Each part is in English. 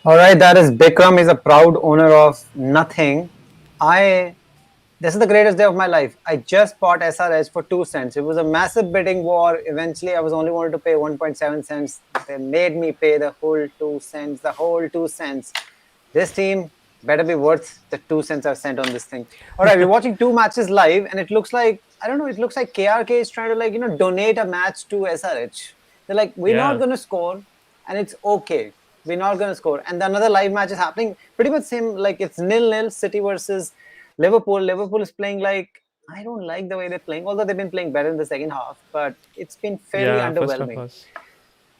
All right, that is Bikram is a proud owner of nothing. I This is the greatest day of my life. I just bought SRH for 2 cents. It was a massive bidding war. Eventually, I was only wanted to pay 1.7 cents. They made me pay the whole 2 cents. The whole 2 cents. This team better be worth the 2 cents I've sent on this thing. All right, we're watching two matches live, and it looks like I don't know. It looks like KRK is trying to donate a match to SRH. They're like, we're not Yeah, going to score, and it's okay. We're not going to score. And another live match is happening. Pretty much same. Like it's 0-0. City versus Liverpool. Liverpool is playing like I don't like the way they're playing. Although they've been playing better in the second half, but it's been fairly yeah. First of underwhelming. all,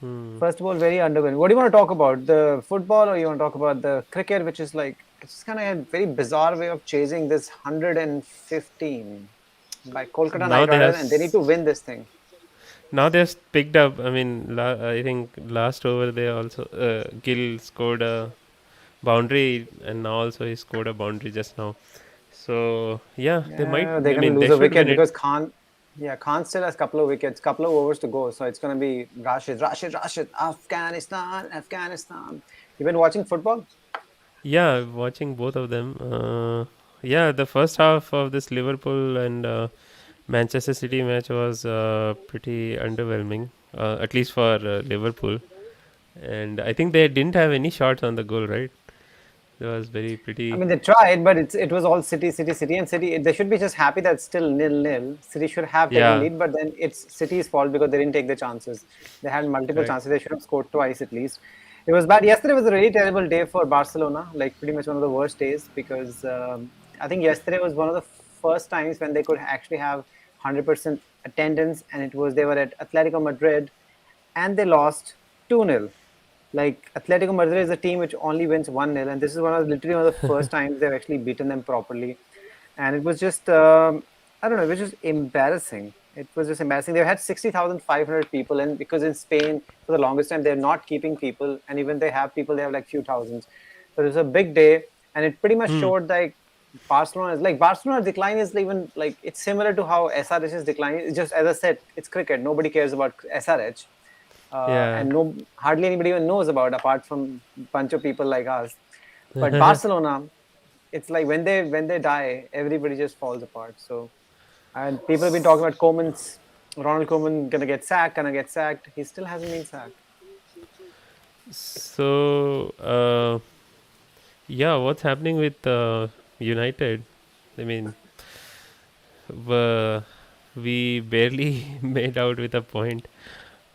hmm. First of all, very underwhelming. What do you want to talk about? The football, or you want to talk about the cricket, which is like it's kind of a very bizarre way of chasing this 115 by Kolkata Now Knight they have Riders, and they need to win this thing. now they've picked up. I mean, I think last over they also Gill scored a boundary, and now also he scored a boundary just now. So yeah, they might. Yeah, they're I going to mean, lose they a should wicket win it. because Khan still has a couple of wickets, couple of overs to go. So it's going to be Rashid, Afghanistan. You've been watching football? Yeah, watching both of them. Yeah, the first half of this Liverpool and Manchester City match was pretty underwhelming, at least for Liverpool. And I think they didn't have any shots on the goal, right? It was very I pretty. mean, they tried, but it was all City, and City. They should be just happy that it's still 0-0. City should have taken Yeah, lead, but then it's City's fault because they didn't take the chances. They had multiple correct. chances. They should have scored twice at least. It was bad. Yesterday was a really terrible day for Barcelona, like pretty much one of the worst days because I think yesterday was one of the first times when they could actually have 100% attendance, and it was they were at Atletico Madrid, and they lost 2-0. Like Atletico Madrid is a team which only wins 1-0, and this is literally one of the first times they've actually beaten them properly. And it was just I don't know, it was just embarrassing. It was just embarrassing. They had 60,500 people, and because in Spain for the longest time they're not keeping people, and even they have people, they have like few thousands. So it was a big day, and it pretty much Hmm. showed like Barcelona's decline is even like it's similar to how SRH's decline is. Just as I said, it's cricket. Nobody cares about SRH, Yeah. and no hardly anybody even knows about apart from a bunch of people like us. But Barcelona, it's like when they die, everybody just falls apart. So and people have been talking about Ronald Koeman gonna get sacked. He still hasn't been sacked. So, yeah, what's happening with United? I mean, uh, we barely made out with a point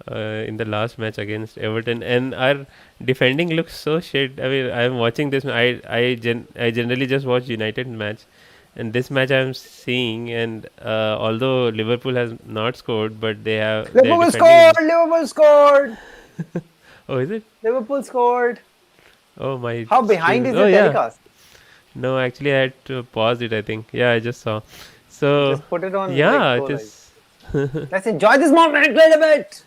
in the last match against Everton, and our defending looks so shit. I mean, I'm watching this. I generally just watch United match, and this match I'm seeing. And although Liverpool has not scored, but their Liverpool defending scored! is. Liverpool scored! Oh, is it? Liverpool scored! Oh, my How behind stream is. is Oh, your yeah. telecast? No, actually, I had to pause it. I think. Yeah, I just saw. So, Just put it on like yeah, go it live. is. Let's enjoy this moment a little bit.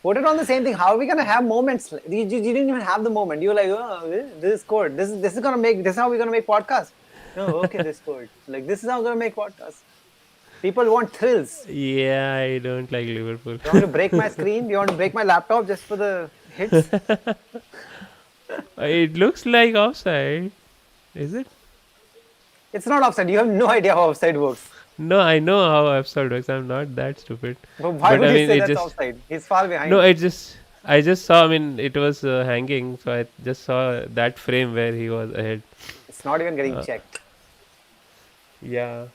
Put it on the same thing. How are we gonna have moments? You didn't even have the moment. You were like, oh, this is scored. This is gonna make. This is how we're gonna make podcast. No, okay, this scored. Like this is how we're gonna make podcast. People want thrills. Yeah, I don't like Liverpool. You want to break my screen? You want to break my laptop just for the hits? It looks like offside. Is it? It's not offside. You have no idea how offside works. No, I know how offside works. I'm not that stupid. But why But would I you mean, say it that's just. offside? He's far No, behind. I just saw. I mean, it was hanging, so I just saw that frame where he was ahead. It's not even getting Uh, checked. yeah.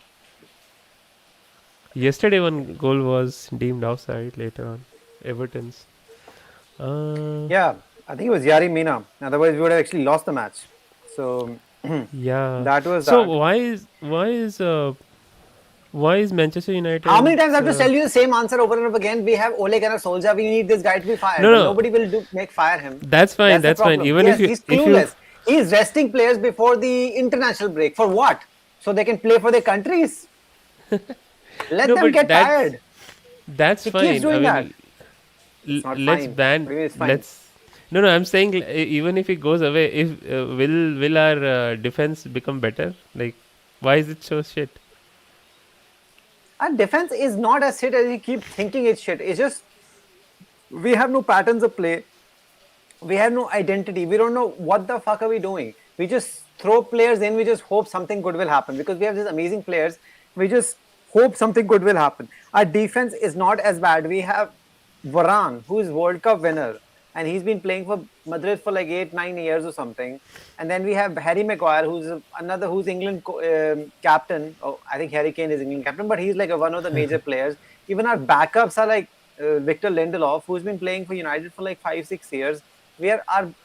Yesterday, one goal was deemed offside later on. Everton's. Uh, Yeah, I think it was Yari Mina. Otherwise, we would have actually lost the match. So yeah. that was So that. why is Manchester How many United? times I have to tell you the same answer over and over again? We have Ole Gunnar Solskjaer. We need this guy to be fired, No, but no, nobody will make fire him. that's fine. That's the That's fine. problem. Even Yes, he's if you clueless. He's resting players before the international break. For what? So they can play for their countries. Let no, them but get tired. that's He keeps fine. I doing that. mean, It's not let's fine. ban. What do you mean it's fine? Let's. No, no. I'm saying even if it goes away, if will our defense become better? Like, why is it so shit? Our defense is not as shit as you keep thinking it's shit. It's just we have no patterns of play. we have no identity. We don't know what the fuck are we doing. We just throw players in. We just hope something good will happen because we have these amazing players. We just hope something good will happen. Our defense is not as bad. We have Varane, who is World Cup winner, and he's been playing for Madrid for like 8, 9 years or something. And then we have Harry Maguire, who's England captain. Oh, I think Harry Kane is England captain, but he's like one of the major players. Even our backups are like Victor Lindelof, who's been playing for United for like 5, 6 years. We are our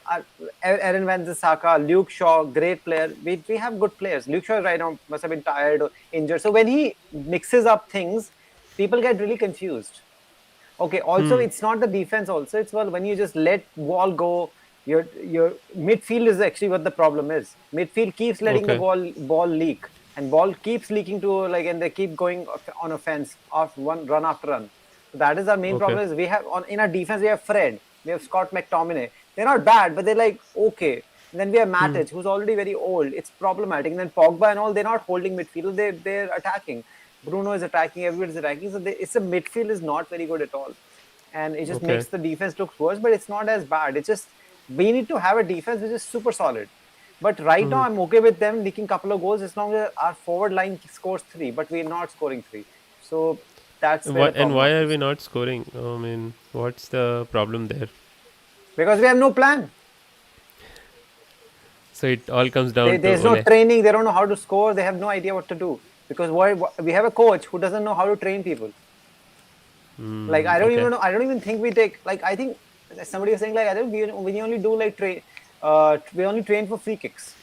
Aaron Wan-Bissaka, Luke Shaw, great player. We have good players. Luke Shaw right now must have been tired or injured. So when he mixes up things, people get really confused. Okay, also Hmm. it's not the defense. Also, it's well when you just let ball go. Your midfield is actually what the problem is. Midfield keeps letting the Okay. ball leak, and ball keeps leaking to like, and they keep going on offense off one run after run. So that is our main Okay. problem. Is we have on in our defense we have Fred, we have Scott McTominay. They're not bad, but they're like okay. And then we have Hmm. Matic, who's already very old. It's problematic. And then Pogba and all, they're not holding midfield. They're attacking. Bruno is attacking. Everybody's attacking. So it's a midfield is not very good at all, and it just Okay. makes the defense look worse. But it's not as bad. It's just we need to have a defense which is super solid. But right now, Hmm. I'm okay with them leaking a couple of goals as long as our forward line scores three. But we're not scoring three, so that's where Why the and problem why are we happens. not scoring? I mean, what's the problem there? Because we have no plan. So it all comes down to There's no Ole. training. They don't know how to score. They have no idea what to do. Because we have a coach who doesn't know how to train people. Like Hmm. I don't Okay. even know. I don't even think we take. Like I think somebody was saying like I think we only do like train. We only train for free kicks.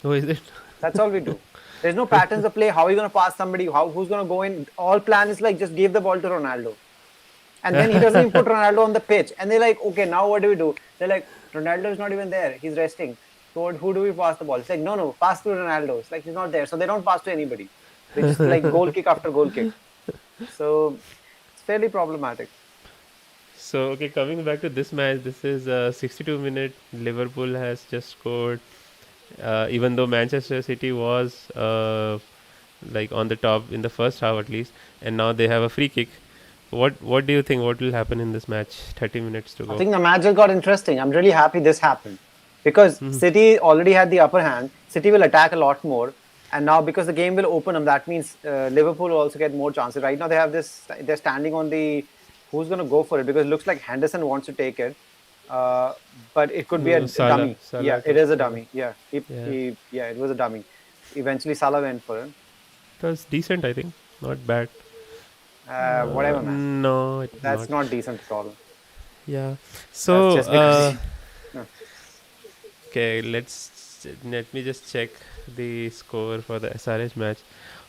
Oh, is it? That's all we do. There's no patterns of play. How are you going to pass somebody? Who's going to go in? All plan is like just give the ball to Ronaldo, and then he doesn't even put Ronaldo on the pitch. And they're like, okay, now what do we do? They're like, Ronaldo is not even there. He's resting. So who do we pass the ball? It's like no, pass to Ronaldo. It's like he's not there. So they don't pass to anybody. They just like goal kick after goal kick. So it's fairly problematic. So okay, coming back to this match, this is a 62 minute. Liverpool has just scored. Even though Manchester City was like on the top in the first half at least, and now they have a free kick. What do you think? What will happen in this match? 30 minutes to I go. think the match just got interesting. I'm really happy this happened because Hmm. City already had the upper hand. City will attack a lot more, and now because the game will open them, that means Liverpool will also get more chances. Right now they have this. They're standing on the who's going to go for it because it looks like Henderson wants to take it, uh, but it could be a No, Salah. dummy. Yeah, Salah it took. is a Yeah. dummy. Yeah, Yeah. yeah, it was a dummy. Eventually Salah went for it. It was decent, I think. Not bad. Whatever, man. No, it was That's not. not decent at all. Yeah. That's So, just because he. No. okay, let me just check the score for the SRH match.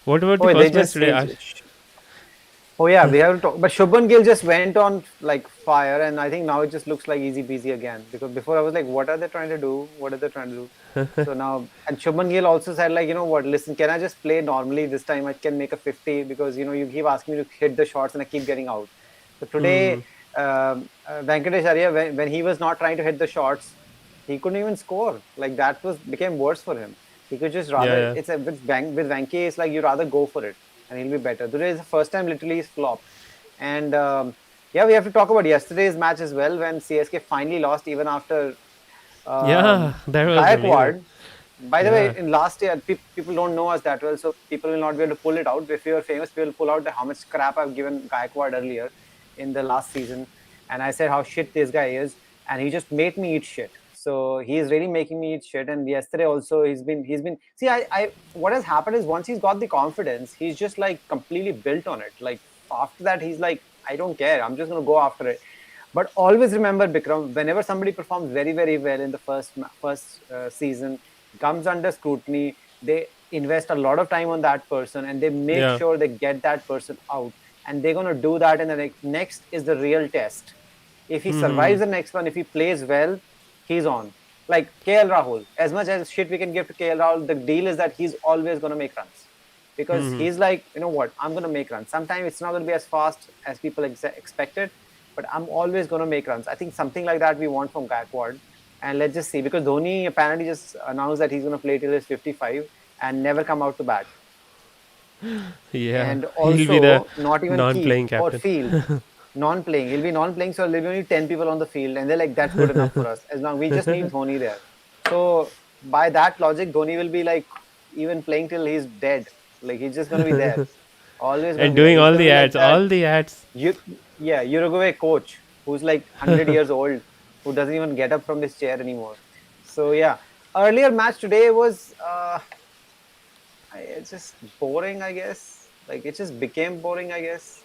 What about the Oh, they first match just today, say Ash? oh yeah, we have to talk. But Shubman Gill just went on like fire, and I think now it just looks like easy peasy again. Because before I was like, what are they trying to do? What are they trying to do? So now, and Shubman Gill also said like, you know what? Listen, can I just play normally this time? I can make a 50 because you keep asking me to hit the shots and I keep getting out. So Hmm. today, Venkatesh Arya, when he was not trying to hit the shots, he couldn't even score. Like that was became worse for him. He could just Yeah, rather yeah. it's a with Venky, it's like you rather go for it and he'll be better. Today is the first time literally he's flopped. And yeah, we have to talk about yesterday's match as well when CSK finally lost even after Yeah, that was amazing. Gaikwad. By the way, Yeah. in last year, people don't know us that well, so people will not be able to pull it out. If you're famous, people will pull out how much crap I've given Gaikwad earlier in the last season. And I said how shit this guy is, and he just made me eat shit. So he's really making me eat shit. And yesterday also, he's been. See, I what has happened is once he's got the confidence, he's just like completely built on it. Like after that, he's like, I don't care. I'm just gonna go after it. But always remember, Bikram, whenever somebody performs very, very well in the first season, comes under scrutiny, they invest a lot of time on that person and they make Yeah. sure they get that person out. And they're going to do that in the next is the real test. If he Hmm. survives the next one, if he plays well, he's on. Like KL Rahul, as much as shit we can give to KL Rahul, the deal is that he's always going to make runs because Hmm. he's like, you know what, I'm going to make runs. Sometimes it's not going to be as fast as people expected, but I'm always going to make runs. I think something like that we want from Gaikwad. And let's just see, because Dhoni apparently just announced that he's going to play till he's 55 and never come out to bat. Yeah. And He'll be the also not even keep non-playing or captain. field. non-playing. He'll be non-playing, so there'll be only 10 people on the field, and they're like, that's good enough for us. As long we just need Dhoni there. So by that logic, Dhoni will be like even playing till he's dead. Like he's just gonna be there, always gonna And be there. doing He's all gonna the be like ads, that. all the ads. Uruguay coach who's like 100 years old, who doesn't even get up from his chair anymore. So yeah, earlier match today was it's just boring, I guess. Like it just became boring, I guess.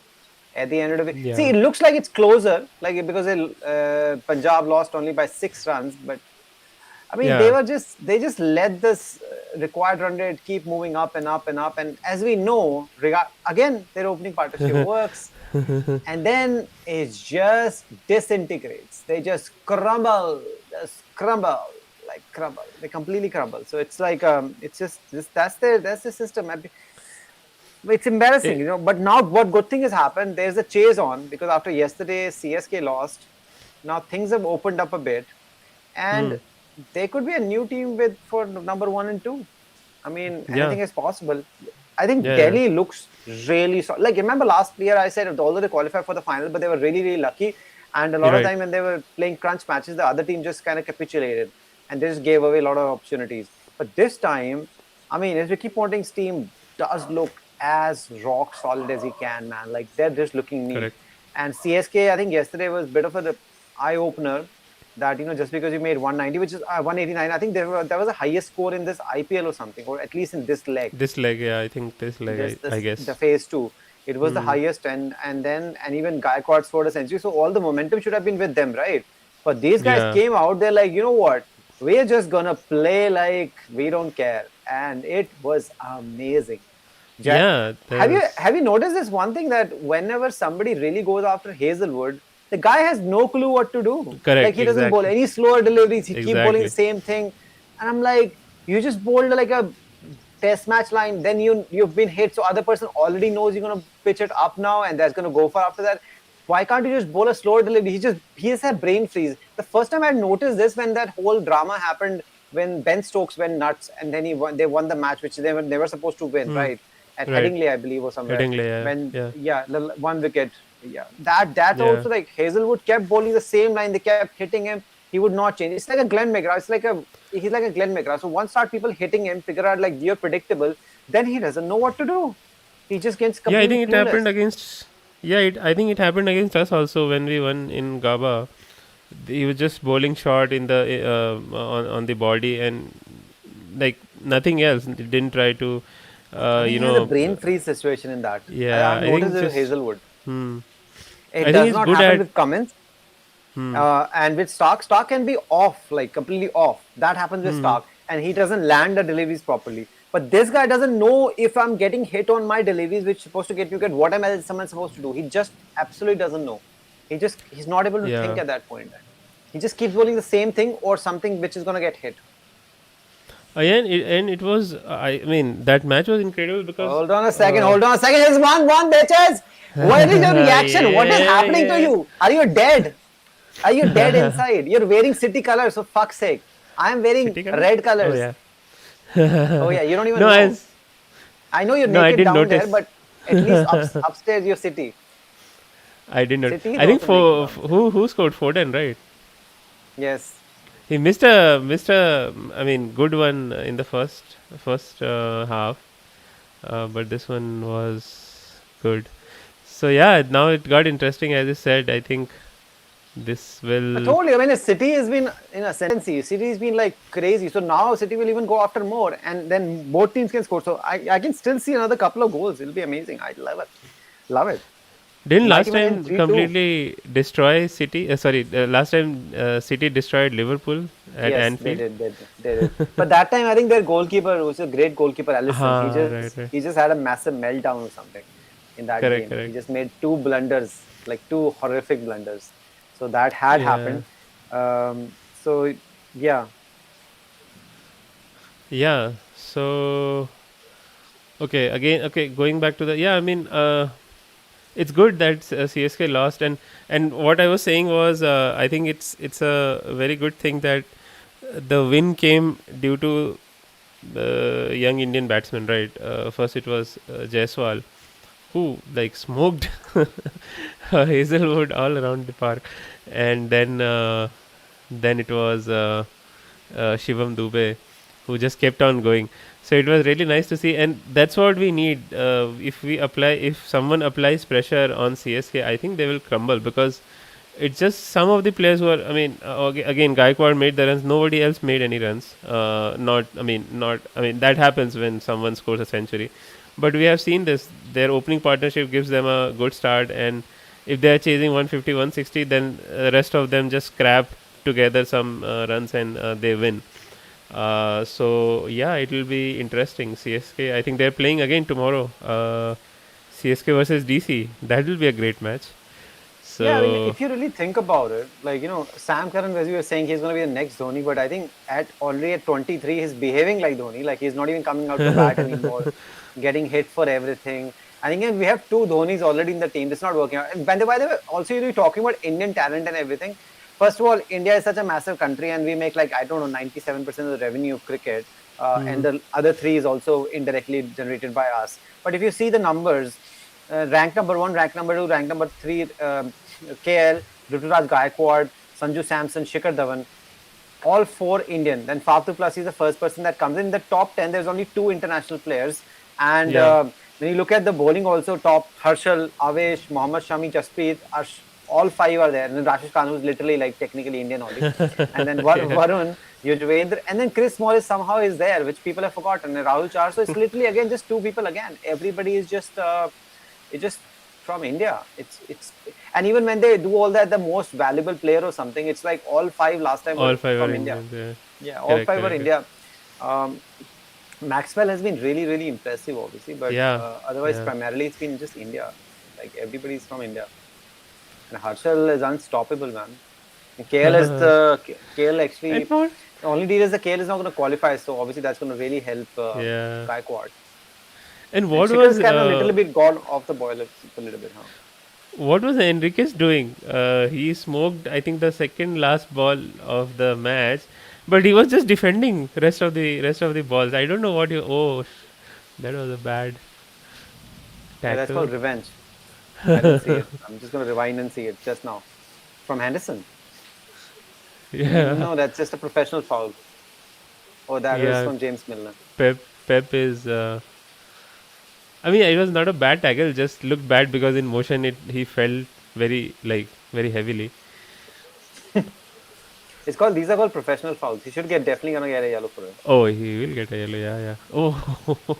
At the end of it, see, Yeah, it looks like it's closer, like because Punjab lost only by 6 runs, but I mean, yeah, they just let this required run rate keep moving up and up and up. And as we know, again, their opening partnership works, and then it just disintegrates. They just crumble, like crumble. They completely crumble. So it's like it's just this. That's the system. It's embarrassing, it, But now, what good thing has happened? There's a chase on because after yesterday, CSK lost. Now things have opened up a bit, hmm, and they could be a new team with for number 1 and 2. I mean, yeah, anything is possible. I think yeah, yeah. Delhi looks really like. Remember last year I said although they qualified for the final, but they were really lucky. And a lot You're of right. time when they were playing crunch matches, the other team just kind of capitulated and they just gave away a lot of opportunities. But this time, I mean, as Ricky Ponting's team does look as rock solid as he can, man. Like they're just looking neat. Correct. And CSK, I think yesterday was a bit of an eye opener that just because you made 190, which is 189, I think there was a highest score in this IPL or something, or at least in this leg, This leg, yeah, I think this leg, I the guess. phase two. It was the Hmm. highest, and even Gaikwad scored a century, so all the momentum should have been with them, right? But these guys Yeah, came out, they're like, you know what? We're just gonna play like we don't care, and it was amazing. yeah. There was Have you noticed this one thing that whenever somebody really goes after Hazelwood, the guy has no clue what to do. Like correct. he doesn't bowl Exactly. any slower deliveries. He keep bowling the Exactly. same thing, and I'm like, you just bowled like a test match line. Then you've been hit, so other person already knows you're gonna pitch it up now, and that's gonna go for after that. Why can't you just bowl a slower delivery? He just had brain freeze. The first time I noticed this when that whole drama happened when Ben Stokes went nuts and then they won the match which they were never supposed to win, Hmm. right? At Right. Headingley, I believe, or somewhere. Headingley, yeah, When yeah, the 1 wicket, yeah, that yeah. also like Hazelwood kept bowling the same line. They kept hitting him. He would not change. It's like a Glenn McGrath. He's like a Glenn McGrath. So once start people hitting him, figure out like you're predictable, then he doesn't know what to do. He just gets Yeah, I completely think it happened clueless. against. Yeah, I think it happened against us also when we won in Gaba. He was just bowling short in the on the body and like nothing else. He didn't try to, I think you he has a know. brain freeze situation in that. Yeah, I've I noticed think it with just. Hazelwood. Hmm. It I think does he's not good happen at. with Cummins. Hmm. And with Stark can be off, like completely off. That happens with Hmm. Stark, and he doesn't land the deliveries properly. But this guy doesn't know if I'm getting hit on my deliveries, which is supposed to get you get what am I someone supposed to do. He just absolutely doesn't know. He's not able to think Yeah. at that point. He just keeps bowling the same thing or something which is gonna get hit. And it was. I mean, that match was incredible because. Hold on a second. Hold on a second. It's 1-1, bitches. What is your reaction? What is Yeah, happening to yeah. you? Are you dead? Are you dead inside? You're wearing city colors, for fuck's sake. I'm wearing City colors? red Oh colors. yeah. Oh yeah, you don't even No, know. I know you're no, I naked didn't down there, notice. but at least upstairs your city. I did not. City is I think also naked for down there. who scored Foden, right? Yes. He missed a I mean good one in the first half, but this one was good. So yeah, now it got interesting as you said. I think this I will. told you, I mean, the city has been in ascendancy. City has been like crazy. So now City will even go after more, and then both teams can score. So I can still see another couple of goals. It'll be amazing. I love it. Love it. Didn't Might last even end time 3-2. completely destroy City? Sorry, last time City destroyed Liverpool at Yes, they Anfield. did. They did. But that time, I think their goalkeeper, who's a great goalkeeper, Allison, Right, right. he just had a massive meltdown or something in that Correct, game. He correct. just made two blunders, like two horrific blunders. So that had Yeah, happened. So yeah, yeah. So okay, again, okay. Going back to the I mean, it's good that CSK lost, and what I was saying was, I think it's a very good thing that the win came due to the young Indian batsman, right? First, it was Jaiswal, who like smoked Hazelwood all around the park, and then it was Shivam Dubey who just kept on going. So it was really nice to see, and that's what we need. If someone applies pressure on CSK, I think they will crumble, because it's just some of the players who are. I mean, again, Gaikwad made the runs. Nobody else made any runs. Not. I mean, not. I mean, that happens when someone scores a century. But we have seen this. Their opening partnership gives them a good start, and if they are chasing 150, 160, then the rest of them just scrap together some runs, and they win. So yeah, it will be interesting. CSK. I think they're playing again tomorrow. CSK versus DC. That will be a great match. Yeah, I mean, So if you really think about it, like, Sam Curran, as you were saying, he's going to be the next Dhoni, but I think already at 23, he's behaving like Dhoni. Like, he's not even coming out to bat anymore, getting hit for everything. I think we have two Dhonis already in the team. It's not working out. And by the way, also, you're talking about Indian talent and everything. First of all, India is such a massive country, and we make, like, I don't know, 97% of the revenue of cricket. And the other three is also indirectly generated by us. But if you see the numbers, rank number 1, rank number 2, rank number 3, KL, Ruturaj Gaikwad, Sanju Samson, Shikhar Dhawan, all 4 Indian. Then Fatu Plus is the first person that comes in. The top 10, there's only 2 international players. And yeah, when you look at the bowling also, top Harshal, Avesh, Mohammad Shami, Jasprit, all 5 are there. And then Rashish Khan, who's literally like technically Indian only. And then yeah. Varun, Yujvendra, and then Chris Morris somehow is there, which people have forgotten. And Rahul Char. So it's literally again just 2 people again. Everybody is just it's just from India. It's and even when they do all that, the most valuable player or something, it's like all 5 last time All were five are from India. Indians. Yeah, Yeah, all correct, 5 were correct. India. Um, Maxwell has been really, really impressive, obviously, but Yeah, otherwise, yeah. primarily it's been just India. Like everybody's from India, and Harshal is unstoppable, man. And KL is the KL And actually. for The only deal is the KL is not going to qualify, so obviously that's going to really help yeah. Gaikwad. And And what Shikhar's was kind of a little bit gone off the boil a little bit, huh? Enriquez doing? He smoked, I think, the second last ball of the match, but he was just defending rest of the balls. I don't know what you. Oh, that was a bad Yeah, that's tackle. called revenge. I didn't see it. I'm just going to rewind and see it just now. From Henderson. Yeah, No, that's just a professional foul. Oh, that is yeah. from James Milner. Pep is. I mean, it was not a bad tackle. Just looked bad because in motion he fell very heavily. These are called professional fouls. He should definitely going to get a yellow for it. Oh, he will get a yellow. Yeah, yeah. Oh,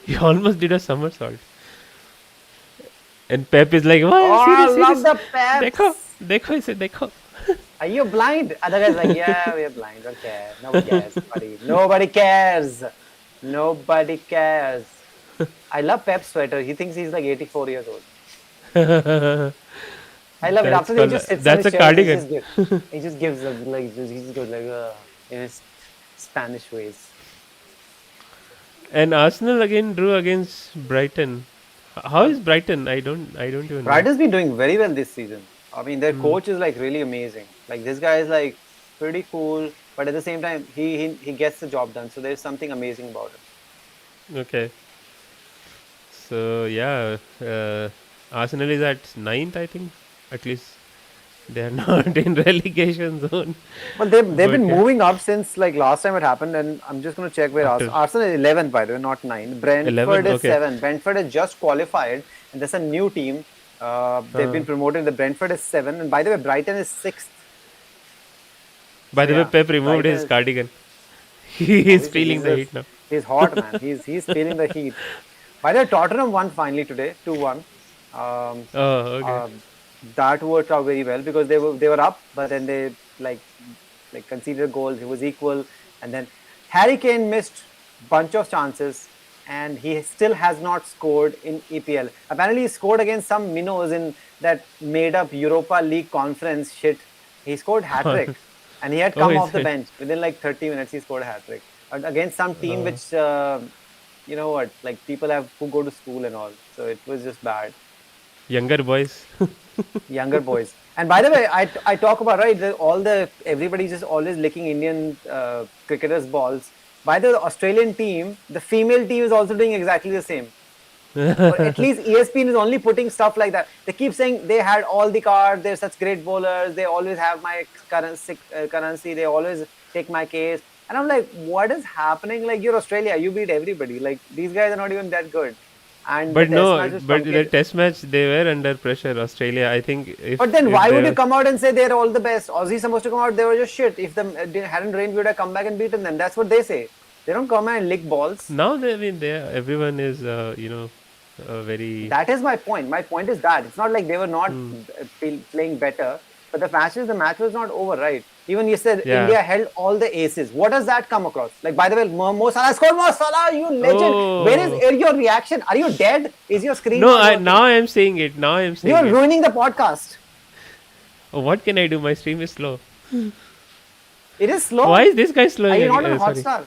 he almost did a somersault. And Pep is like, Oh, "Wow, I serious, love serious. the Dekho, peps. dekho." He said, "Dekho." Are you blind? Other guy's like, yeah, we're blind. Don't care. Nobody cares, buddy. Nobody cares. Nobody cares. I love Pep's sweater. He thinks he's like 84 years old. I love it. That's After that, he called. just sits on That's his a chair and cardigan. he just gives he just goes like in his Spanish ways. And Arsenal again drew against Brighton. How is Brighton? I don't even know. Brighton's been doing very well this season. I mean, their Hmm. coach is like really amazing. Like this guy is like pretty cool, but at the same time, he gets the job done. So there's something amazing about it. Okay. So yeah, Arsenal is at ninth, I think. At least they are not in relegation zone. But they've But been yeah, moving up since like last time it happened, and I'm just gonna check where after Arsenal is 11th by the way, not 9. Brentford 11, is okay. 7. Brentford has just qualified, and there's a new team. They've Uh, been promoted. The Brentford is 7, and by the way, Brighton is 6th. by So the way, yeah, Pep removed Brighton his is cardigan. He is obviously feeling the heat now. he's hot, man. He's feeling the heat. By the way, Tottenham won finally today, 2-1. Um, Oh, okay. uh, that worked out very well because they were up, but then they conceded a goal. It was equal, and then Harry Kane missed bunch of chances, and he still has not scored in EPL. Apparently, he scored against some minnows in that made-up Europa League conference shit. He scored hat trick, and he had Oh, come is off the it? bench within like 30 minutes. He scored a hat trick against some team Uh, which you know what, like people have who go to school and all. So it was just bad. Younger boys. Younger boys. And by the way, I talk about right everybody's just always licking Indian cricketers' balls. By the Australian team, the female team is also doing exactly the same. Or at least ESPN is only putting stuff like that. They keep saying they had all the cards, they're such great bowlers, they always have my currency, they always take my case. And I'm like, what is happening? Like, you're Australia, you beat everybody. Like, these guys are not even that good. And the But test no, match was but the truncated. test match they were under pressure. Australia, I think But if then why would they you were, come out and say they're all the best? Aussie's supposed to come out, they were just shit. If the hadn't rained, we would have come back and beaten them. That's what they say. They don't come and lick balls. now they, I mean they everyone is very That is my point. My point is that it's not like they were not playing better, but the match was not over, right? Even you said yeah. India held all the aces. What does that come across? Like, by the way, Mo Salah scored. Mo Salah, you legend. Where is Oh your reaction? Are you dead? Is your screen no! not I working? now I'm saying it. Now I'm saying You're it. ruining the podcast. Oh, what can I do? My stream is slow. It is Why slow. is this guy Are slowing? you not on Sorry, Hotstar?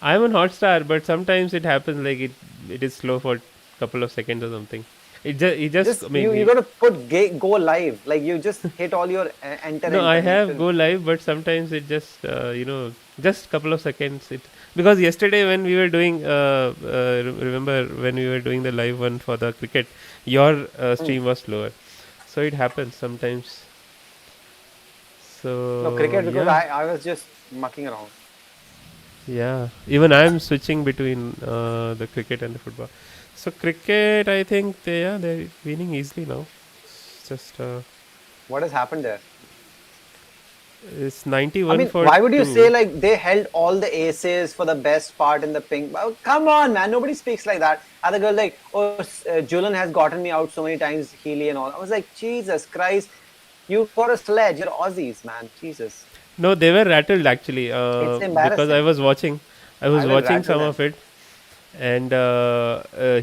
I'm on Hotstar, but sometimes it happens like it is slow for a couple of seconds or something. It just I Just mean you got to put go live. Like, you just hit all your no, I enter have go mentions. live, but sometimes it just just couple of seconds. It because yesterday when we were doing remember when we were doing the live one for the cricket, your Hmm. stream was slower, so it happens sometimes. No, So cricket, because yeah, I was just mucking around. yeah. Even I'm switching between the cricket and the football. So cricket, I think they're winning easily now. It's just What has happened there? it's I 91 mean, for why would you say two. like they held all the aces for the best part in the pink? Oh, come on, man. Nobody speaks like that. Other girl like, oh, Julian has gotten me out so many times, Healy and all. I was like, Jesus Christ, you got a sledge. You're Aussies, man. Jesus, No, they were rattled actually it's because I embarrassing. was watching. I was I will watching rattle some them. of it, and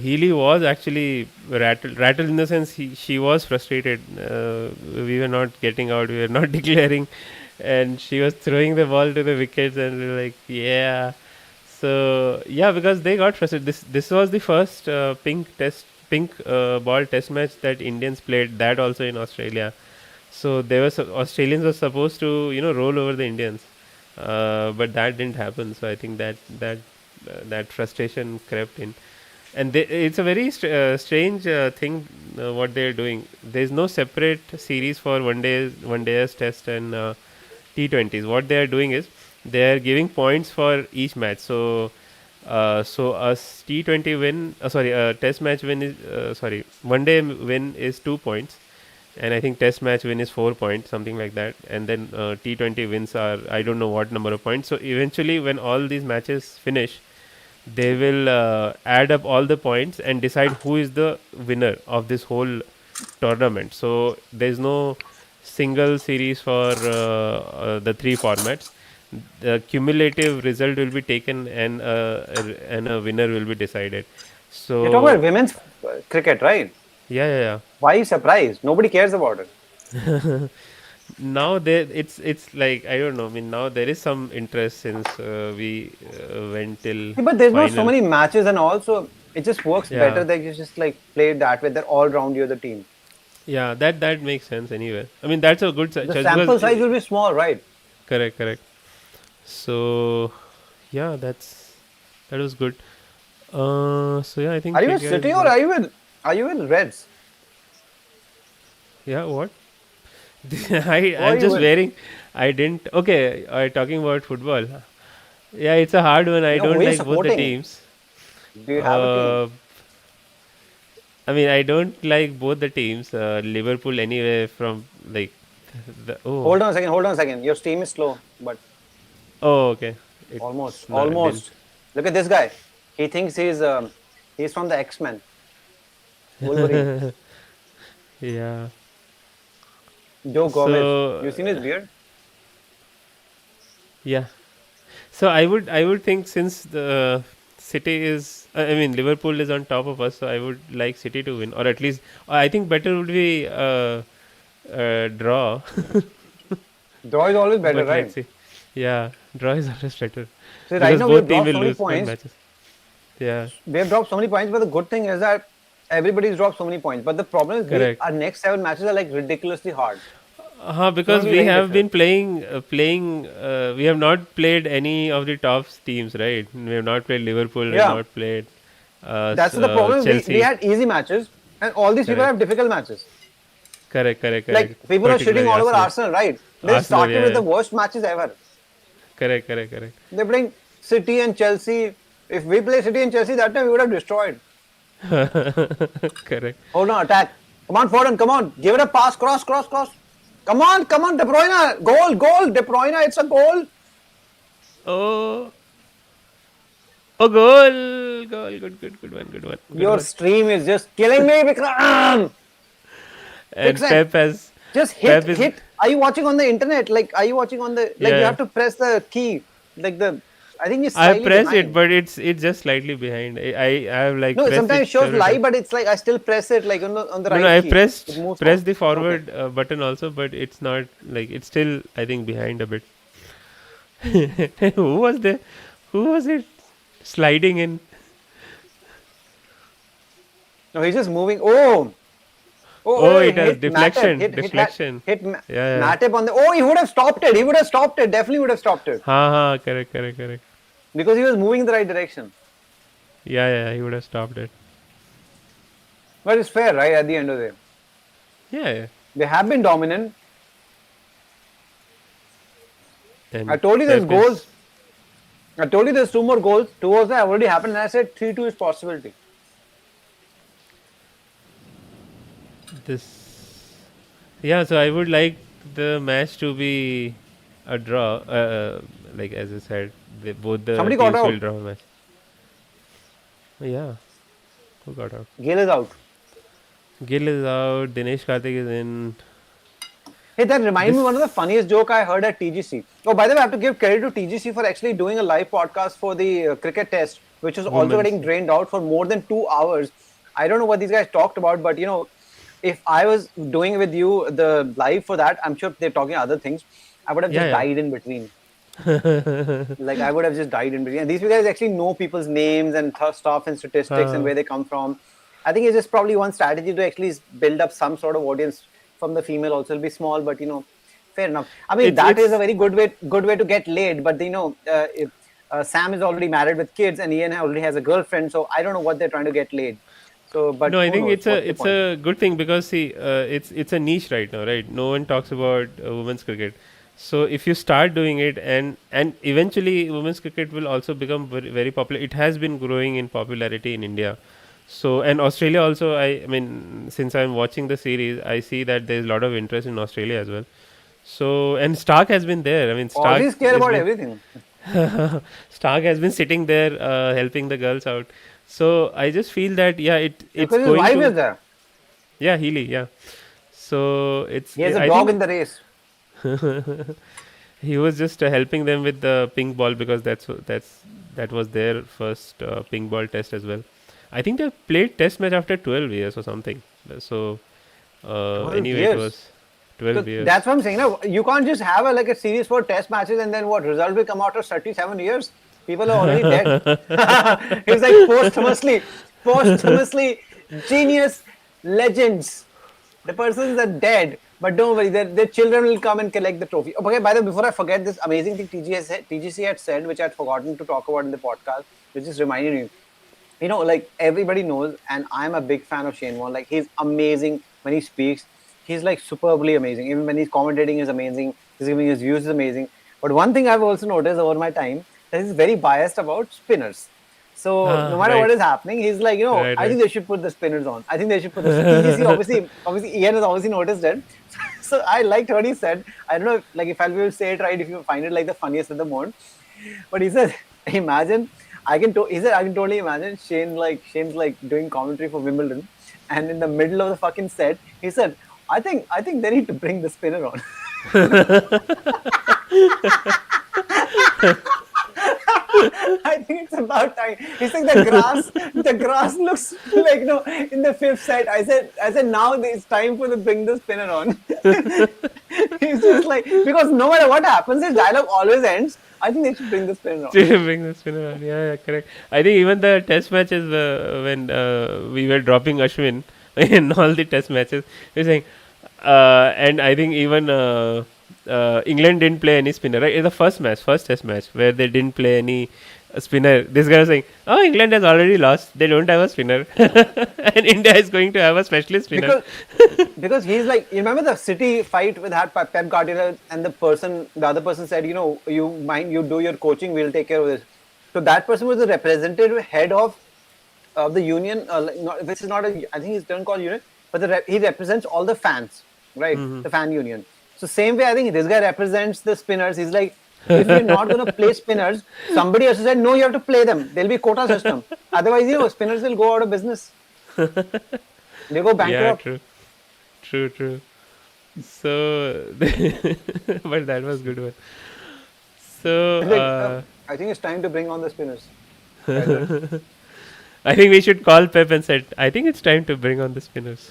Healy was actually rattled. Rattled in the sense she was frustrated. We were not getting out. We were not declaring, and she was throwing the ball to the wickets, and we were like, yeah. So yeah, because they got frustrated. This was the first pink ball test match that Indians played. That also in Australia. So they were Australians were supposed to roll over the Indians, but that didn't happen. So I think that frustration crept in, and it's a very strange thing what they're doing. There's no separate series for one days test and T20s. What they are doing is they are giving points for each match. So a T20 win, sorry, a test match win is sorry, one day win is 2 points, and I think test match win is 4 points, something like that. And then T20 wins are I don't know what number of points. So eventually, when all these matches finish, they will add up all the points and decide who is the winner of this whole tournament. So there's no single series for the three formats. The cumulative result will be taken, and a winner will be decided. You're talking about So women's cricket, right? yeah. Why are you surprised? Nobody cares about it. Now there it's like I don't know. I mean, now there is some interest since we went till Yeah, but there's not so final. many matches and all, so it just works better Yeah, that you just like play it that way. They're all round you, the team. yeah. That makes sense anyway. I mean, that's a good The choice because sample size will be small, right? correct. So yeah, that was good. So yeah, I think Are you a KKR is City or good. are you in Reds? Yeah, what? Who are I'm you just with? wearing. I didn't. Okay, talking about football. Yeah, it's a hard one. I No, who don't are you like both the supporting? teams. Do you have a team? Uh, I mean, I don't like both the teams. Liverpool anyway from like the oh Hold on a second. Your stream is slow, but oh okay. almost, It's not didn't. almost. Look at this guy. He thinks he's from the X-Men, Wolverine. Yeah. Joe Gomez. So You seen his beard? yeah. So I would think since the City is I mean Liverpool is on top of us, so I would like City to win, or at least I think better would be draw. Draw is always better, But let's right? see. Yeah, draw is always better See, right because now we have both team dropped will so many lose one points. matches. Yeah, We have dropped so many points, but the good thing is that everybody's dropped so many points. But the problem is, correct. our next 7 matches are like ridiculously hard. It's going Because to be we very have been difficult. playing. We have not played any of the top teams, right? We have not played Liverpool. We have Yeah, not played. That's the problem. We Chelsea. had easy matches, and all these people Correct. have difficult matches. Correct. Like people are shitting Particularly all over Arsenal. Arsenal, right? They Arsenal, started with yeah. the worst matches ever. Correct. They're playing City and Chelsea. If we play City and Chelsea that time, we would have destroyed. Correct. Hold on, attack. Come on, Foden, come on. Give it a pass, cross. Come on, De Bruyne. Goal. De Bruyne, it's a goal. Oh, oh, goal. Good Your one. stream is just killing me, Vikram. And Vikram, just Pep is, hit. Are you watching on the internet? Like, are you watching on the, like, you yeah. have to press the key. Like I think it's I slightly pressed it, behind. but it's just slightly behind. I have like No, pressed sometimes it it shows several times. live, but it's like I still press it like on the No, right I key. It moves pressed forward. the Okay. forward button also, but it's not like it's still I think behind a bit. Who was there? Who was it sliding in? No, he's just moving. Oh, Oh, it has hit Matip. deflection. Hit Yeah. Matip on the. Oh, he would have stopped it. He would have stopped it. Definitely would have stopped it Ha, correct. because he was moving in the right direction. Yeah, he would have stopped it. But it's fair, right? At the end of the day, Yeah. they have been dominant. I And told you there's Pep is goals. I told you there's two more goals. Two of them have already happened, and I said 3-2 is possibility. this. Yeah, so I would like the match to be a draw. Like as I said, both the Somebody got teams will out. draw a match. Yeah, who got out? Gale is out. Gill is out. Dinesh Karthik is in. Hey, that reminds me of one of the This. funniest joke I heard at TGC. Oh, by the way, I have to give credit to TGC for actually doing a live podcast for the cricket test, which was also Women's. getting drained out for more than 2 hours. I don't know what these guys talked about, but if I was doing with you the live for that, I'm sure they're talking other things. I would have just Yeah. died in between. Like I would have just died in between. And these guys actually know people's names and stuff and statistics and Uh, where they come from. I think it's just probably one strategy to actually build up some sort of audience from the female. Also, it'll be small, but fair enough. I mean, that is a it's very good way to get laid. But if, Sam is already married with kids, and Ian already has a girlfriend. So I don't know what they're trying to get laid. So, but no. I who think knows? What's the it's point? a good thing because see, it's a niche right now, right? No one talks about women's cricket. So if you start doing it, and eventually women's cricket will also become very popular. It has been growing in popularity in India. So and Australia also. I mean, since I'm watching the series, I see that there's a lot of interest in Australia as well. So and Stark has been there. I mean, Stark Aussies care has about been everything Stark has been sitting there helping the girls out. So I just feel that yeah, it's because his going wife is to there. yeah Healy yeah. So it's He has a I dog in think the race. he was just helping them with the pink ball because that was their first pink ball test as well. I think they played test match after 12 years or something. So 12 anyway, it years. was So 12 years. that's what I'm saying. No, you can't just have a series for test matches and then what result will come out of 37 years. People are already dead. It's like posthumously genius legends. The persons are dead, but don't worry, their children will come and collect the trophy. Okay, by the way, before I forget this amazing thing TGC had said, which I had forgotten to talk about in the podcast, which is reminding me. Like everybody knows, and I'm a big fan of Shane Warne. Like he's amazing when he speaks. He's like superbly amazing. Even when he's commentating, is amazing. He's giving his views is amazing. But one thing I've also noticed over my time that he's very biased about spinners. So no matter what Right, is happening, he's like, I right. think they should put the spinners on. I think they should put the TGC. Obviously, Ian has obviously noticed it. So I liked what he said. I don't know, if I'll be able to say it right. If you find it like the funniest at the moment, but he said, imagine he said I can totally imagine Shane's like doing commentary for Wimbledon, and in the middle of the fucking set, he said, I think they need to bring the spinner on. I think it's about time. He's like the grass looks like in the fifth set. I said now it's time for the bring the spinner on. He's just like, because no matter what happens, his dialogue always ends. I think they should bring the spinner on. Bring the spinner on. Yeah, correct. I think even the test matches when we were dropping Ashwin in all the test matches, we were saying, and I think even England didn't play any spinner, right? In the first test match, where they didn't play any a spinner. This guy was saying, "Oh, England has already lost. They don't have a spinner, and India is going to have a specialist spinner." because because he's like, you remember the City fight with had Pep Guardiola, and the other person said, you mind, you do your coaching, we'll take care of this. So that person was the representative head of the union, which is not a, I think his term called union, but he represents all the fans, right? The fan union. So same way, I think this guy represents the spinners. He's like, if you're not going to play spinners, somebody has to say, no, you have to play them. There'll be quota system. Otherwise, spinners will go out of business. They go bankrupt. Yeah, true. So, but that was good one. So, Like, I think it's time to bring on the spinners. I think we should call Pep and said, I think it's time to bring on the spinners.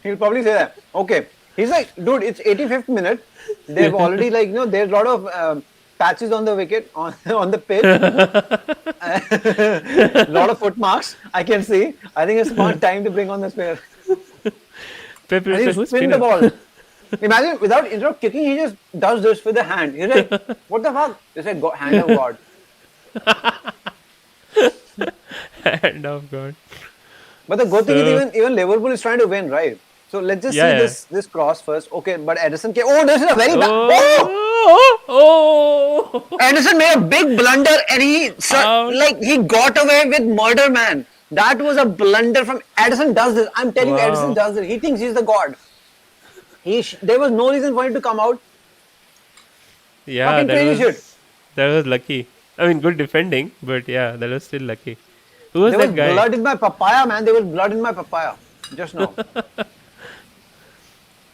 He'll probably say that. Okay. He's like, dude, it's 85th minute. They've already there's a lot of patches on the wicket, on the pitch. A lot of footmarks I can see. I think it's about time to bring on the spinner. Pep will And say, he'll who's spin the spinner? ball. Imagine, instead of kicking, he just does this with the hand. He's like, what the fuck? It's like hand of God. Hand of God. But the good thing is even Liverpool is trying to win, right? So let's just see this cross first. Okay, but Edison came. Oh, this is a very bad. Oh! Edison made a big blunder and he got away with murder, man. That was a blunder from Edison. Does this? I'm telling you, Edison does it. He thinks he's the god. There was no reason for him to come out. Yeah, that was lucky. I mean, good defending, but yeah, that was still lucky. Who was that guy? There was blood in my papaya, man. There was blood in my papaya just now.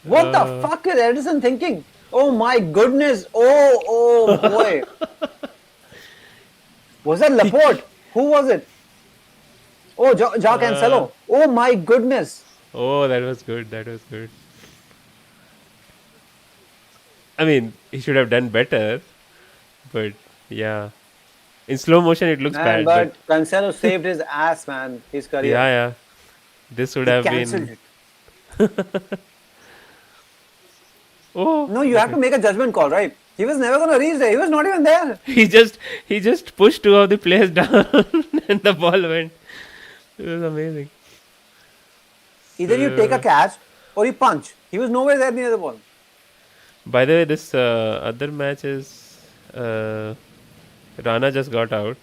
What the fuck is Edison thinking? Oh my goodness. Oh boy. Was that Laporte? Who was it? Oh, Cancelo. Oh my goodness. Oh, that was good. That was good. I mean, he should have done better, but yeah. In slow motion, it looks bad. But Cancelo saved his ass, man. His career. Yeah. This would have been. Oh. No, you have to make a judgment call, right? He was never going to reach there. He was not even there. He just pushed two of the players down and the ball went. It was amazing. Either you take a catch or you punch. He was nowhere there near the ball. By the way, this other match is Rana just got out.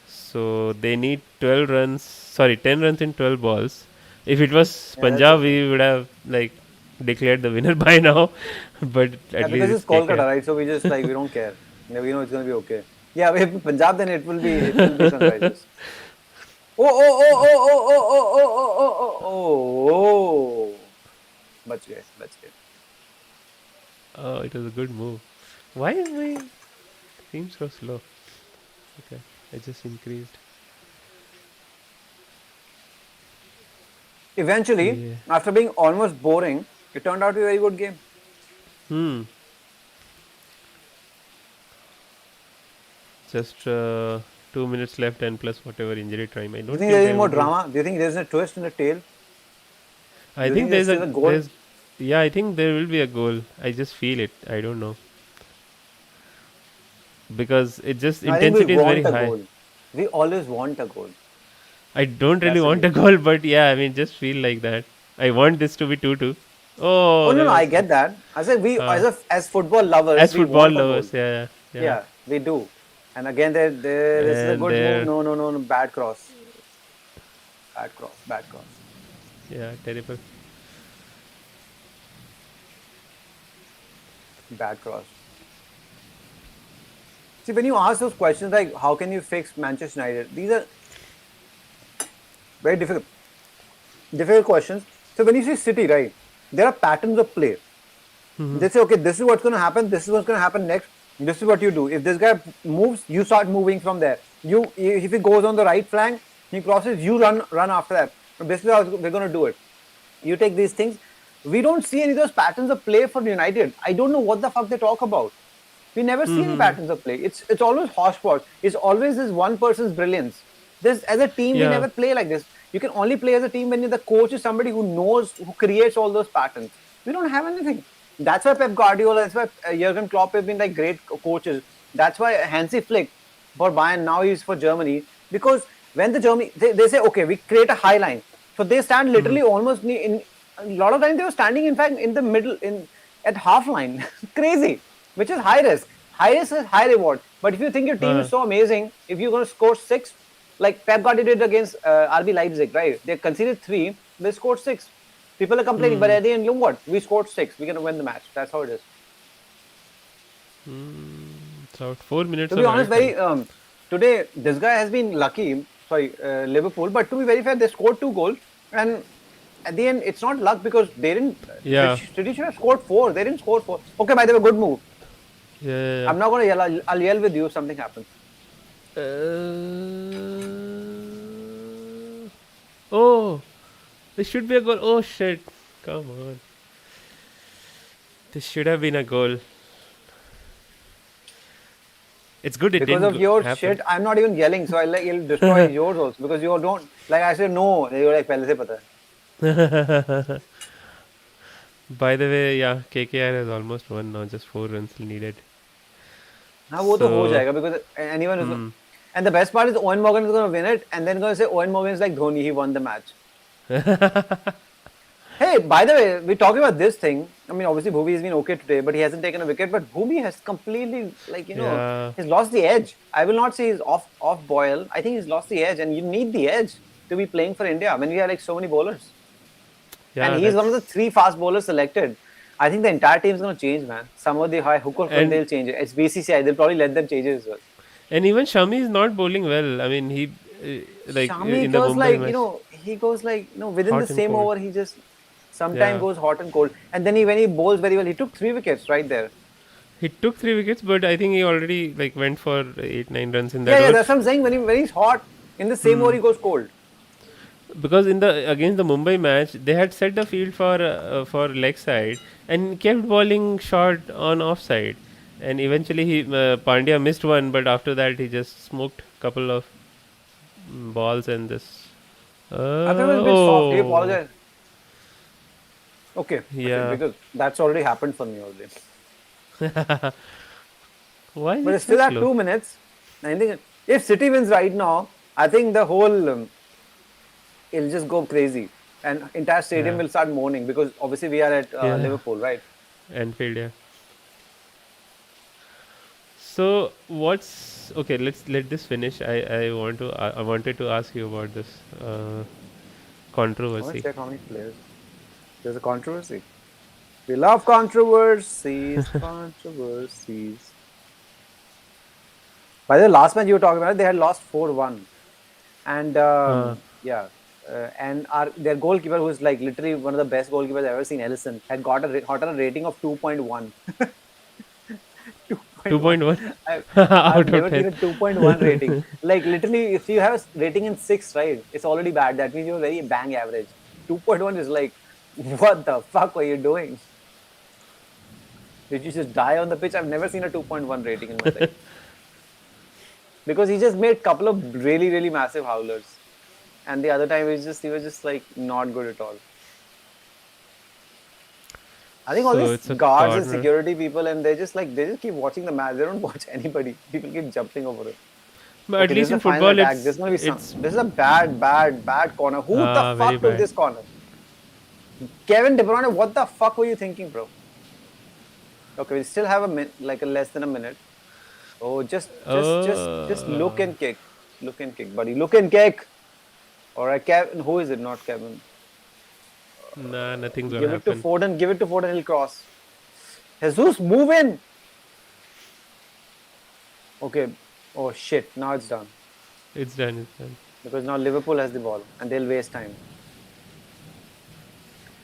So they need 10 runs in 12 balls. If it was Punjab, we would have declared the winner by now. But at least because it's Kolkata, right? So we just we don't care. We know it's going to be okay. Yeah, if Punjab, then it will be sunrises. Oh. Bach gaye. Oh, it was a good move. Why is my theme so slow? Okay, I just increased. Eventually, after being almost boring, it turned out to be a very good game. Just 2 minutes left and plus whatever injury time. I don't Do you think there's any more drama? Do you think there's a twist in the tail? I think there's a goal. Yeah, I think there will be a goal. I just feel it. I don't know. Because it just intensity is very high. Goal. We always want a goal. I don't really want a goal, but yeah, I mean, just feel like that. I want this to be 2-2. Oh no, I get that. I said we as football lovers. Yeah, we do. And again, there is a good move. No, bad cross. Yeah, terrible. Bad cross. See, when you ask those questions like how can you fix Manchester United, these are very difficult questions. So when you see City, right, there are patterns of play. They say, okay, this is what's going to happen. This is what's going to happen next. This is what you do. If this guy moves, you start moving from there. If he goes on the right flank, he crosses, you run after that. This is how we're going to do it. You take these things. We don't see any of those patterns of play for United. I don't know what the fuck they talk about. We never see any patterns of play. It's always hodgepodge. It's always this one person's brilliance. As a team, we never play like this. You can only play as a team when the coach is somebody who knows, who creates all those patterns. We don't have anything. That's why Pep Guardiola, that's why Jurgen Klopp have been great coaches. That's why Hansi Flick for Bayern now he's for Germany, because when the Germany they say okay, we create a high line, so they stand literally almost in a lot of times they were standing in fact in the middle in at half line. Crazy, which is high risk. High risk is high reward. But if you think your team is so amazing, if you're going to score 6, like Pep Guardiola did against RB Leipzig, right? They conceded 3, they scored 6. People are complaining, but at the end, look what? We scored 6. We're going to win the match. That's how it is. So 4 minutes. To be honest, today this guy has been lucky. Sorry, Liverpool. But to be very fair, they scored 2 goals, and at the end, it's not luck because they didn't. Yeah. City should have scored 4. They didn't score 4. Okay, by the way, good move. Yeah. I'm not gonna yell. I'll yell with you if something happens. Oh, this should be a goal. Oh shit! Come on. This should have been a goal. It's good it Because didn't of your happen. shit, I'm not even yelling. So you'll destroy yours also because you don't. Like I said, no. You're like पहले से पता है. By the way, yeah, KKR has almost won now. Just 4 runs needed. हाँ वो तो हो जाएगा because anyone is. And the best part is Owen Morgan is going to win it, and then going to say Owen Morgan is like Dhoni, he won the match. Hey, by the way, we're talking about this thing. I mean, obviously Bhuvi has been okay today, but he hasn't taken a wicket. But Bhuvi has completely, he's lost the edge. I will not say he's off boil. I think he's lost the edge, and you need the edge to be playing for India when we have like so many bowlers. Yeah, and he's one of the 3 fast bowlers selected. I think the entire team is going to change, man. Some of the high hooker, they'll change it. It's BCCI. They'll probably let them change it as well. And even Shami is not bowling well. I mean, he Shami in the goes Mumbai like match, he goes like within hot the same cold. over he just sometimes goes hot and cold. And then when he bowls very well, he took 3 wickets right there. He took 3 wickets, but I think he already went for 8-9 runs in that. Yeah, that's what I'm saying. When he's hot in the same over, he goes cold. Because against the Mumbai match, they had set the field for leg side and kept bowling short on offside. And eventually Pandya missed one, but after that he just smoked a couple of balls and just. I thought it was a bit soft. He apologized. Okay. Yeah. Because that's already happened for me already. Why? But it's still at 2 minutes. I think if City wins right now, I think the whole it'll just go crazy, and entire stadium will start mourning because obviously we are at Liverpool, right? Anfield, yeah. So what's okay? Let this finish. I wanted to ask you about this controversy. Let's check how many players. There's a controversy. We love controversies. Controversies. By the last match you were talking about, they had lost 4-1, and and their goalkeeper, who is like literally one of the best goalkeepers I've ever seen, Ellison, had got a rating of 2.1. 2.1. I've never seen a 2.1 rating. Like literally, if you have a rating in 6, right, it's already bad. That means you're very bang average. 2.1 is like, what the fuck were you doing? Did you just die on the pitch? I've never seen a 2.1 rating in my life. Because he just made a couple of really, really massive howlers. And the other time he was just like not good at all. I think all these guards and security people, and they just keep watching the match. They don't watch anybody. People keep jumping over it. But at least in football, this is a bad corner. Who the fuck took this corner? Kevin De Bruyne, what the fuck were you thinking, bro? Okay, we still have less than a minute. Oh, just look and kick. Look and kick, buddy. Look and kick. Alright, Kevin. Who is it? Not Kevin. Nah, nothing's gonna happen. Give it to Foden, he'll cross. Jesus, move in! Okay. Oh shit, now it's done. It's done. Because now Liverpool has the ball and they'll waste time.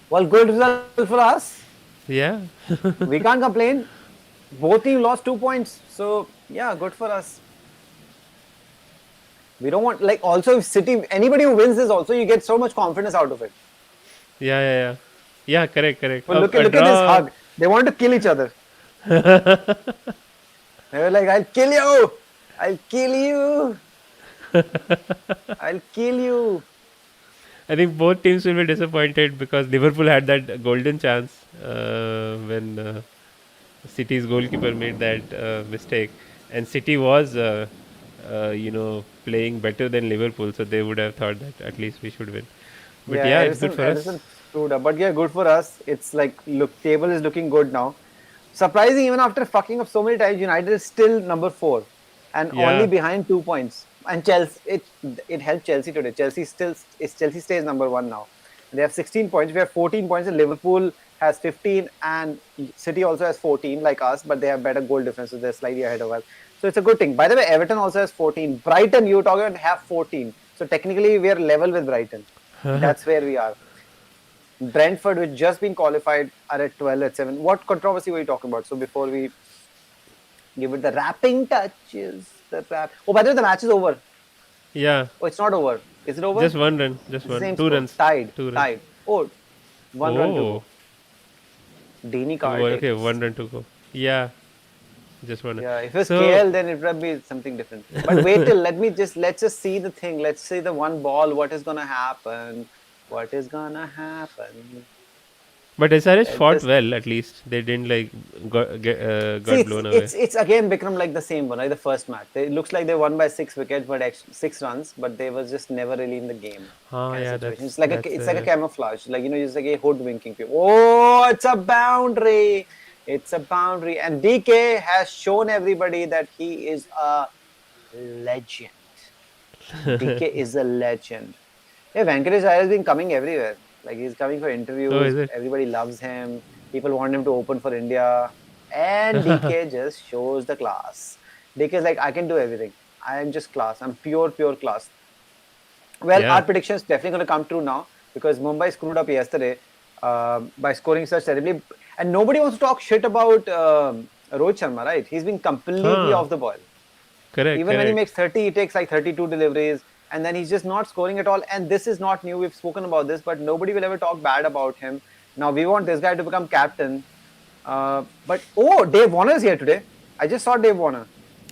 Well, good result for us. Yeah. We can't complain. Both teams lost 2 points. So, yeah, good for us. We don't want, also if City, anybody who wins this also, you get so much confidence out of it. Yeah, correct. But look at this hug. They want to kill each other. They were like, I'll kill you. I'll kill you. I'll kill you. I think both teams will be disappointed because Liverpool had that golden chance when City's goalkeeper made that mistake. and City was playing better than Liverpool, so they would have thought that at least we should win. But Yeah, yeah, it's good for us. Edison screwed up. But yeah, good for us. It's like, look, table is looking good now. Surprising, even after fucking up so many times, United is still number 4 and only Yeah. behind 2 points. And Chelsea, it helped Chelsea today. Chelsea stays number 1 now. They have 16 points. We have 14 points, and Liverpool has 15, and City also has 14, like us, but they have better goal difference, so they're slightly ahead of us. So it's a good thing. By the way, Everton also has 14. Brighton, you talking about, have 14. So technically, we are level with Brighton. That's where we are. Brentford, which just been qualified, are at 12 at 7. What controversy were you talking about? So before we give it the wrapping touches, the wrap. Oh, by the way, the match is over. Yeah. Oh, it's not over. Is it over? Just one run. Just It's the one. same Two score. runs. Tied. Two runs. Tied. Oh, 1 run to Oh. go. Dini Okay, takes. one run to go. Yeah. Just one run. Yeah, if it's So KL, then it would be something different. But wait till let's just see the thing. Let's see the one ball. What is gonna happen? What is gonna happen? but SRH Let's fought just well at least. They didn't like see. got blown away. It's again become like the same one, like the first match. It looks like they won by 6 wickets, but actually 6 runs. But they was just never really in the game Oh kind of yeah, situation. that's It's like a camouflage, like just like a hoodwinking people. Oh, it's a boundary. It's a boundary, and DK has shown everybody that he is a legend. DK is a legend. Yeah, Venkatesh Iyer has been coming everywhere. Like he's coming for Oh, interviews. is it? Everybody loves him. People want him to open for India. And DK just shows the class. DK is like, I can do everything. I am just class. I'm pure class. Well, our Yeah. prediction is definitely going to come true now because Mumbai screwed up yesterday by scoring such terribly. And nobody wants to talk shit about Rohit Sharma, right? He's been completely Huh. off the ball. Correct. Even when he Correct. makes 30, he takes like 32 deliveries, and then he's just not scoring at all. And this is not new. We've spoken about this, but nobody will ever talk bad about him. Now we want this guy to become captain. But oh, Dave Warner is here today. I just saw Dave Warner.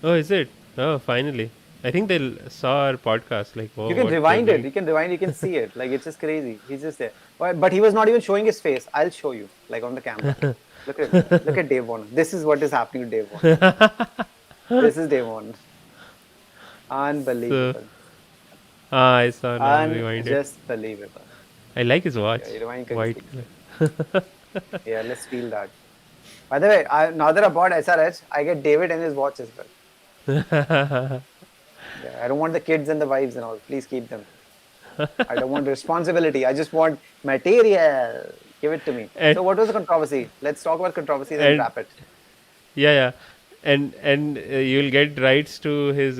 Oh, is it? Oh, finally. I think they saw our podcast. Like, oh, You can what they're rewind it. doing. You can rewind. You can see it. Like it's just crazy. He's just there. But he was not even showing his face. I'll show you, like on the camera. Look at Dave Warner. This is what is happening to Dave Warner. This is Dave Warner. So, Unbelievable. I saw now. And Rewind it. just believable. I like his watch. Yeah, rewind White करके color. yeah, let's feel that. By the way, now that I bought SRH, I get David and his watch as well. Yeah, I don't want the kids and the wives and all. Please keep them. I don't want responsibility. I just want material. Give it to me. and So, what was the controversy? Let's talk about controversy and and wrap it. yeah, yeah, and you'll get rights to his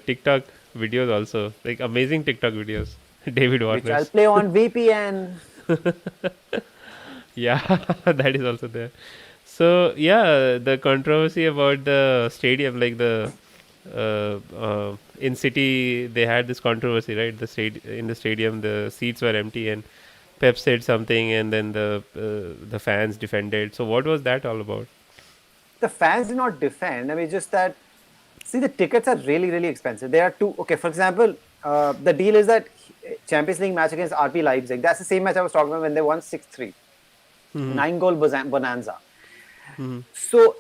TikTok videos also. Like amazing TikTok videos. David Which I'll Warner's. play on VPN. Yeah, that is also there. So yeah, the controversy about the stadium, like the in City, they had this controversy, right? In the stadium, the seats were empty, and Pep said something, and then the fans defended. So what was that all about? The fans did not defend. I mean, just that. See, the tickets are really expensive. There are two. Okay, for example, the deal is that Champions League match against RP Leipzig. That's the same match I was talking about when they won 6-3. 9-goal bonanza. So,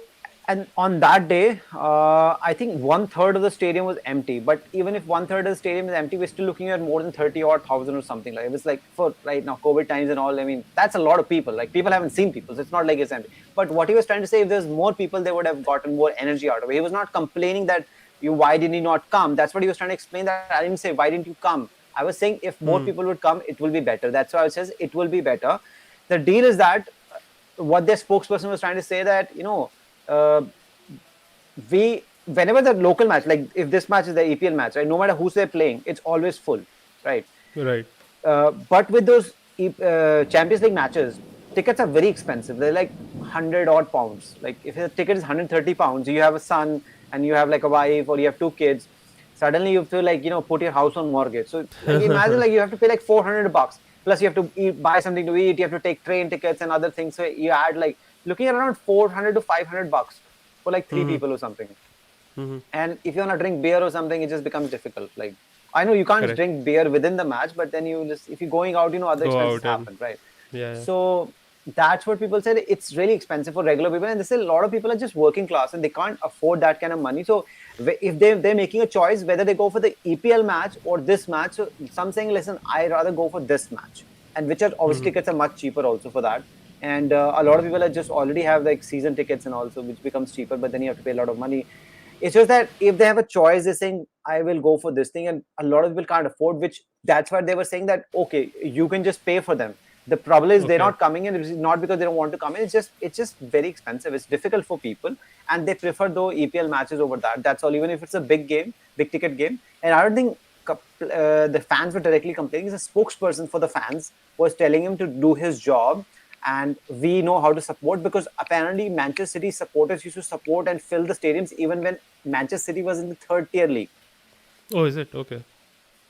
and on that day, I think 1/3 of the stadium was empty. But even if 1/3 of the stadium is empty, we're still looking at more than 30 odd thousand or something. Like it was like for right now, COVID times and all. I mean, that's a lot of people. Like people haven't seen people, so it's not like it's empty. But what he was trying to say, if there's more people, they would have gotten more energy out of it. He was not complaining that why didn't you not come? That's what he was trying to explain. That I didn't say why didn't you come. I was saying if more people would come, it will be better. That's why I says it will be better. The deal is that what their spokesperson was trying to say that uh, we whenever the local match, like if this match is the EPL match, right, no matter who's they're playing, it's always full, right? Right. But with those Champions League matches, tickets are very expensive. They're like 100 odd pounds. Like if the ticket is 130 pounds, you have a son and you have like a wife or you have two kids, suddenly you feel like put your house on mortgage. So like, imagine like you have to pay like 400 bucks, plus you have to buy something to eat, you have to take train tickets and other things. So you add like looking at around 400 to 500 bucks for like 3 people or something. And if you want to drink beer or something, it just becomes difficult. Like I know you can't Correct. drink beer within the match, but then you just if you're going out, other Go expenses out and happen, right? yeah. So that's what people said. It's really expensive for regular people, and they say a lot of people are just working class and they can't afford that kind of money. So if they're making a choice whether they go for the EPL match or this match, so some saying, listen, I rather go for this match, and which are obviously tickets are much cheaper also for that. And a lot of people are just already have like season tickets and also, which becomes cheaper, but then you have to pay a lot of money. It's just that if they have a choice, they're saying, I will go for this thing, and a lot of people can't afford, which that's why they were saying that, okay, you can just pay for them. The problem is they're Okay. not coming in. It's not because they don't want to come in. It's just very expensive. It's difficult for people, and they prefer though EPL matches over that. That's all. Even if it's a big game, big ticket game, and I don't think the fans were directly complaining. The spokesperson for the fans was telling him to do his job, and we know how to support, because apparently Manchester City supporters used to support and fill the stadiums even when Manchester City was in the third tier league. Oh, is it? Okay.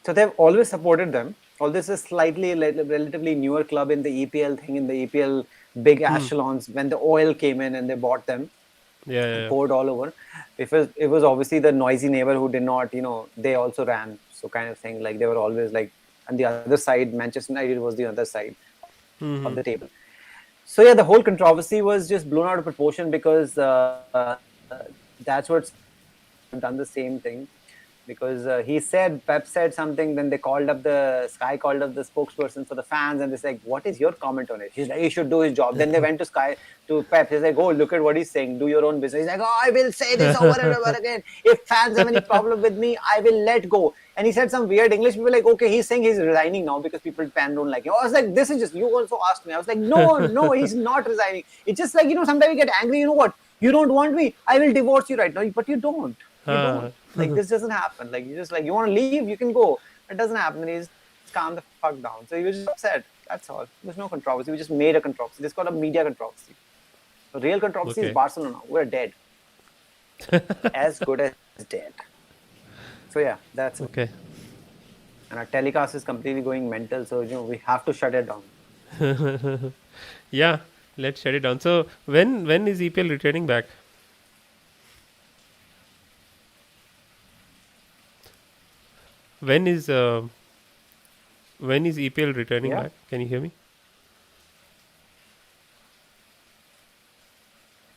So they've always supported them. Although this is slightly relatively newer club in the EPL thing, in the EPL big echelons, when the oil came in and they bought them Yeah, yeah, and yeah. poured all over. It was obviously the noisy neighbor who did not, they also ran. So kind of thing, like they were always like on the other side. Manchester United was the other side of the table. So yeah, the whole controversy was just blown out of proportion because that's what have done the same thing, because he said Pep said something, then they called up the Sky called up the spokesperson for the fans, and they said, what is your comment on it? He's like, he should do his job. Then they went to Sky to Pep. He's like, oh, look at what he's saying, do your own business. He's like, oh, I will say this over and over again. If fans have any problem with me, I will let go. And he said some weird English. People were like, okay, he's saying he's resigning now because people fan don't like him. I was like, this is just, you also asked me. I was like, no, he's not resigning. It's just like, sometimes you get angry. You know what? You don't want me, I will divorce you right now. But you don't. You don't. Like, this doesn't happen. Like, you want to leave, you can go. It doesn't happen. And he just calm the fuck down. So he was just upset. That's all. There's no controversy. We just made a controversy. This got a media controversy. The real controversy is Okay. Barcelona. We're dead. As good as dead. So yeah, that's it. Okay. And our telecast is completely going mental. So we have to shut it down. Yeah, let's shut it down. So when is EPL returning back? When is EPL returning Yeah. back? Can you hear me?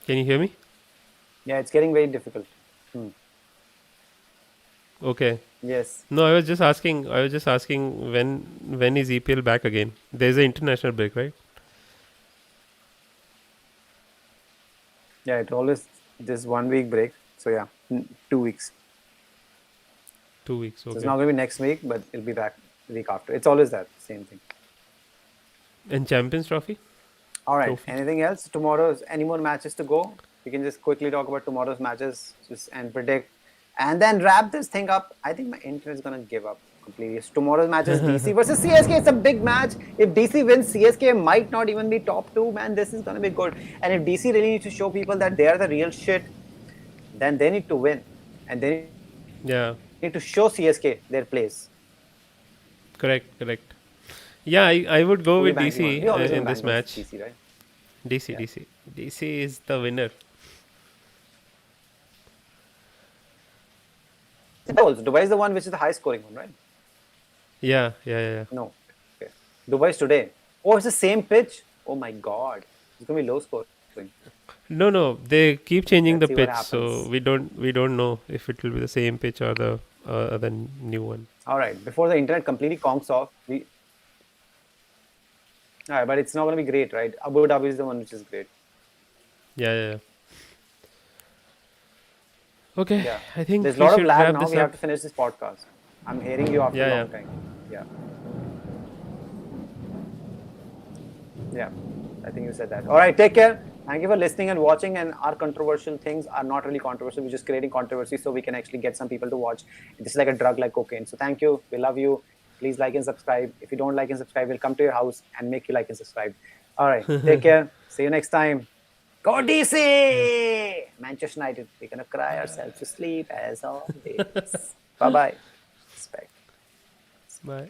Can you hear me? Yeah, it's getting very difficult. Okay. Yes. No, I was just asking. When is EPL back again? There's an international break, right? Yeah, it always this 1 week break. So yeah, 2 weeks. 2 weeks. So it's Okay. not going to be next week, but it'll be back the week after. It's always that same thing. And Champions Trophy? All right. Trophy. Anything else? Tomorrow's any more matches to go? We can just quickly talk about tomorrow's matches and predict, and then wrap this thing up. I think my internet is gonna give up completely. Tomorrow's match is DC versus CSK. It's a big match. If DC wins, CSK might not even be top two. Man, this is gonna be good. And if DC really needs to show people that they are the real shit, then they need to win, and they Yeah. need to show CSK their place. Correct. Correct. Yeah, I would go Who we with banking on? DC We always in bank this on match. DC, right? DC. Yeah. DC is the winner. Also, Dubai is the one which is the high scoring one, right? Yeah. No. Okay. Dubai is today. Oh, it's the same pitch. Oh my God. It's gonna be low scoring. No. They keep changing Let's the see what pitch, so happens. we don't know if it will be the same pitch or the other new one. All right. Before the internet completely conks off, all right, but it's not gonna be great, right? Abu Dhabi is the one which is great. Yeah. Okay, Yeah. I think There's a we lot of should lag wrap now. this We up. have to finish this podcast. I'm hearing you after a Yeah. long time. Yeah. Yeah. I think you said that. All right. Take care. Thank you for listening and watching. And our controversial things are not really controversial. We're just creating controversy so we can actually get some people to watch. This is like a drug like cocaine. So thank you. We love you. Please like and subscribe. If you don't like and subscribe, we'll come to your house and make you like and subscribe. All right. Take care. See you next time. Go Yeah. DC! Manchester United. We're going to cry ourselves to sleep as always. Bye bye. Respect. Bye.